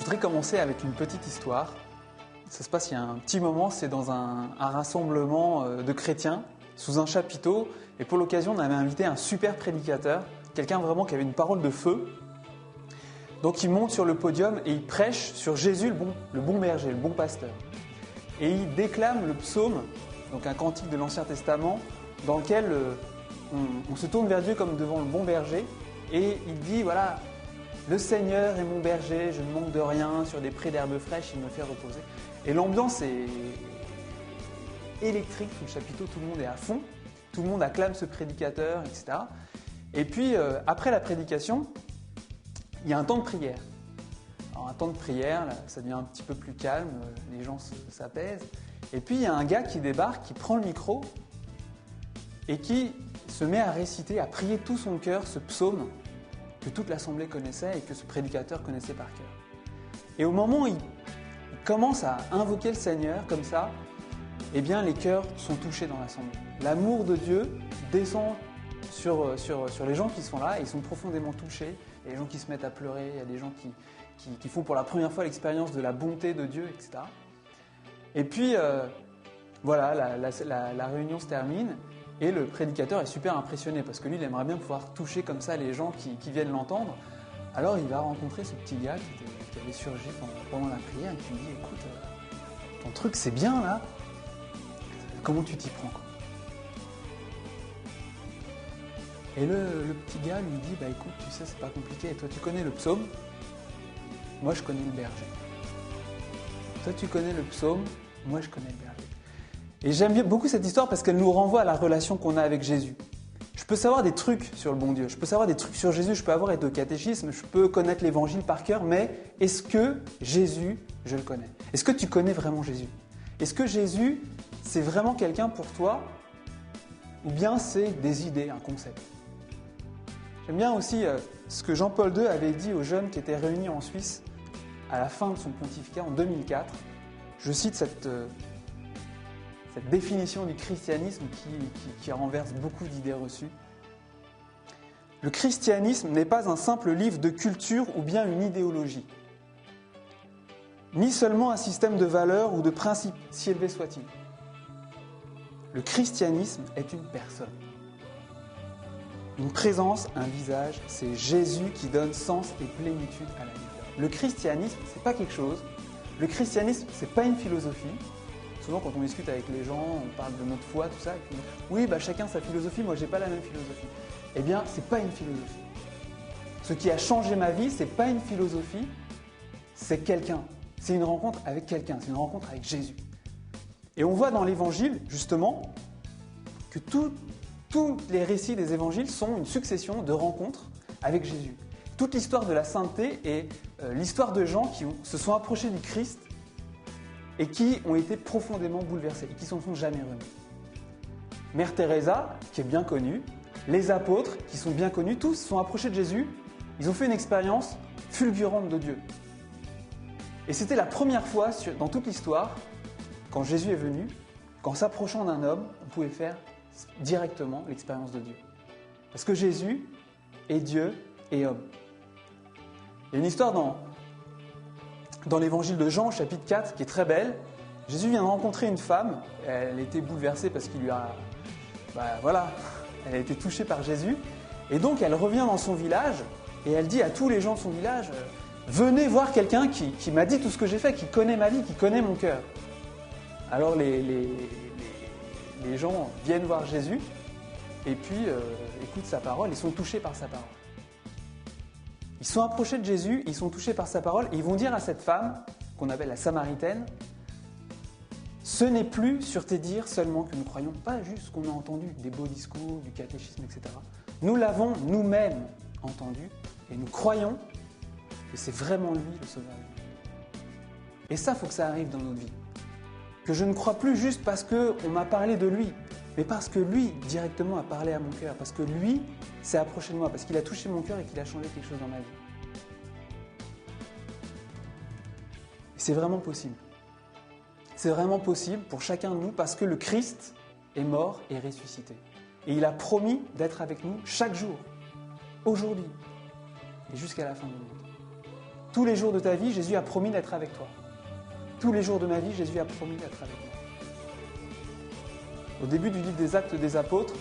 voudrais commencer avec une petite histoire. Ça se passe il y a un petit moment, c'est dans un rassemblement de chrétiens sous un chapiteau. Et pour l'occasion, on avait invité un super prédicateur, quelqu'un vraiment qui avait une parole de feu. Donc il monte sur le podium et il prêche sur Jésus, le bon berger, le bon pasteur. Et il déclame le psaume, donc un cantique de l'Ancien Testament, dans lequel on se tourne vers Dieu comme devant le bon berger. Et il dit, voilà, le Seigneur est mon berger, je ne manque de rien, sur des prés d'herbes fraîches, il me fait reposer. Et l'ambiance est électrique sous le chapiteau, tout le monde est à fond, tout le monde acclame ce prédicateur, etc. Et puis, après la prédication, il y a un temps de prière. Alors, un temps de prière, là, ça devient un petit peu plus calme, les gens s'apaisent. Et puis, il y a un gars qui débarque, qui prend le micro et qui se met à réciter, à prier tout son cœur ce psaume que toute l'assemblée connaissait et que ce prédicateur connaissait par cœur. Et au moment où il commence à invoquer le Seigneur comme ça, eh bien, les cœurs sont touchés dans l'assemblée. L'amour de Dieu descend sur les gens qui sont là et ils sont profondément touchés. Il y a des gens qui se mettent à pleurer, il y a des gens qui font pour la première fois l'expérience de la bonté de Dieu, etc. Et puis, voilà, la réunion se termine et le prédicateur est super impressionné parce que lui, il aimerait bien pouvoir toucher comme ça les gens qui viennent l'entendre. Alors, il va rencontrer ce petit gars qui avait surgi pendant la prière et qui lui dit « Écoute, ton truc, c'est bien là, comment tu t'y prends quoi ?» Et le petit gars lui dit, bah écoute, tu sais, c'est pas compliqué. Et toi, tu connais le psaume. Moi, je connais le berger. Toi, tu connais le psaume. Moi, je connais le berger. Et j'aime beaucoup cette histoire parce qu'elle nous renvoie à la relation qu'on a avec Jésus. Je peux savoir des trucs sur le bon Dieu. Je peux savoir des trucs sur Jésus. Je peux avoir été au catéchisme. Je peux connaître l'évangile par cœur. Mais est-ce que Jésus, je le connais? Est-ce que tu connais vraiment Jésus? Est-ce que Jésus, c'est vraiment quelqu'un pour toi? Ou bien c'est des idées, un concept? J'aime bien aussi ce que Jean-Paul II avait dit aux jeunes qui étaient réunis en Suisse à la fin de son pontificat en 2004. Je cite cette définition du christianisme qui renverse beaucoup d'idées reçues. Le christianisme n'est pas un simple livre de culture ou bien une idéologie, ni seulement un système de valeurs ou de principes, si élevé soit-il. Le christianisme est une personne. Une présence, un visage, c'est Jésus qui donne sens et plénitude à la vie. Le christianisme, c'est pas quelque chose. Le christianisme, c'est pas une philosophie. Souvent, quand on discute avec les gens, on parle de notre foi, tout ça. Et puis, oui, chacun sa philosophie. Moi, j'ai pas la même philosophie. Eh bien, c'est pas une philosophie. Ce qui a changé ma vie, c'est pas une philosophie. C'est quelqu'un. C'est une rencontre avec quelqu'un. C'est une rencontre avec Jésus. Et on voit dans l'Évangile, justement, que tous les récits des évangiles sont une succession de rencontres avec Jésus. Toute l'histoire de la sainteté est l'histoire de gens qui se sont approchés du Christ et qui ont été profondément bouleversés et qui s'en sont jamais remis. Mère Teresa, qui est bien connue, les apôtres, qui sont bien connus, tous se sont approchés de Jésus, ils ont fait une expérience fulgurante de Dieu. Et c'était la première fois dans toute l'histoire, quand Jésus est venu, qu'en s'approchant d'un homme, on pouvait faire directement l'expérience de Dieu. Parce que Jésus est Dieu et homme. Il y a une histoire dans l'évangile de Jean, chapitre 4, qui est très belle. Jésus vient de rencontrer une femme. Elle était bouleversée parce qu'il lui a... elle a été touchée par Jésus. Et donc, elle revient dans son village et elle dit à tous les gens de son village, venez voir quelqu'un qui m'a dit tout ce que j'ai fait, qui connaît ma vie, qui connaît mon cœur. Alors, les gens viennent voir Jésus et puis écoutent sa parole et sont touchés par sa parole. Ils sont approchés de Jésus, ils sont touchés par sa parole et ils vont dire à cette femme, qu'on appelle la Samaritaine, « Ce n'est plus sur tes dires seulement que nous croyons, pas juste ce qu'on a entendu, des beaux discours, du catéchisme, etc. Nous l'avons nous-mêmes entendu et nous croyons que c'est vraiment lui le Sauveur. Et ça, il faut que ça arrive dans notre vie. Que je ne crois plus juste parce qu'on m'a parlé de lui, mais parce que lui, directement, a parlé à mon cœur, parce que lui s'est approché de moi, parce qu'il a touché mon cœur et qu'il a changé quelque chose dans ma vie. Et c'est vraiment possible. C'est vraiment possible pour chacun de nous parce que le Christ est mort et ressuscité. Et il a promis d'être avec nous chaque jour, aujourd'hui et jusqu'à la fin du monde. Tous les jours de ta vie, Jésus a promis d'être avec toi. Tous les jours de ma vie, Jésus a promis d'être avec moi. Au début du livre des Actes des Apôtres,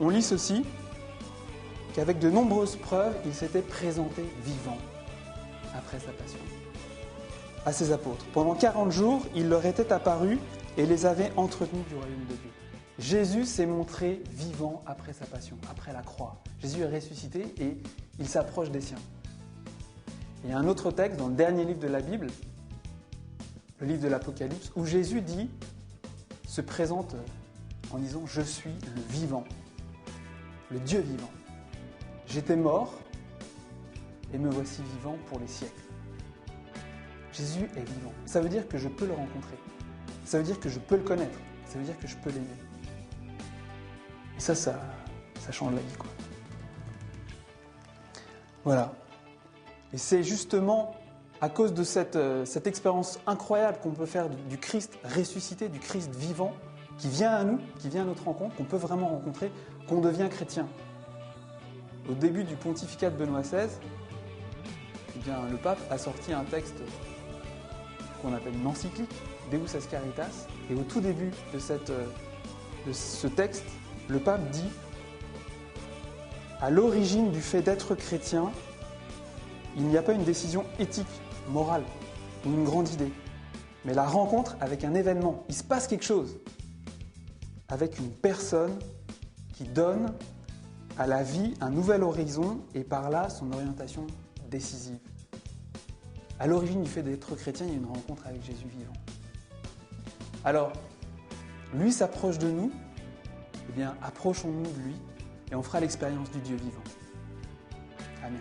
on lit ceci, qu'avec de nombreuses preuves, il s'était présenté vivant après sa passion à ses apôtres. Pendant 40 jours, il leur était apparu et les avait entretenus du royaume de Dieu. Jésus s'est montré vivant après sa passion, après la croix. Jésus est ressuscité et il s'approche des siens. Il y a un autre texte dans le dernier livre de la Bible, le livre de l'Apocalypse, où Jésus se présente en disant « Je suis le vivant, le Dieu vivant. J'étais mort et me voici vivant pour les siècles. » Jésus est vivant. Ça veut dire que je peux le rencontrer. Ça veut dire que je peux le connaître. Ça veut dire que je peux l'aimer. Et ça change la vie, quoi. Voilà. Et c'est justement à cause de cette expérience incroyable qu'on peut faire du Christ ressuscité, du Christ vivant, qui vient à nous, qui vient à notre rencontre, qu'on peut vraiment rencontrer, qu'on devient chrétien. Au début du pontificat de Benoît XVI, eh bien, le pape a sorti un texte qu'on appelle une encyclique, Deus es Caritas, et au tout début de ce texte, le pape dit « À l'origine du fait d'être chrétien, il n'y a pas une décision éthique, morale ou une grande idée, mais la rencontre avec un événement. Il se passe quelque chose avec une personne qui donne à la vie un nouvel horizon et par là son orientation décisive. À l'origine du fait d'être chrétien, il y a une rencontre avec Jésus vivant. Alors, lui s'approche de nous, eh bien, approchons-nous de lui et on fera l'expérience du Dieu vivant. Amen.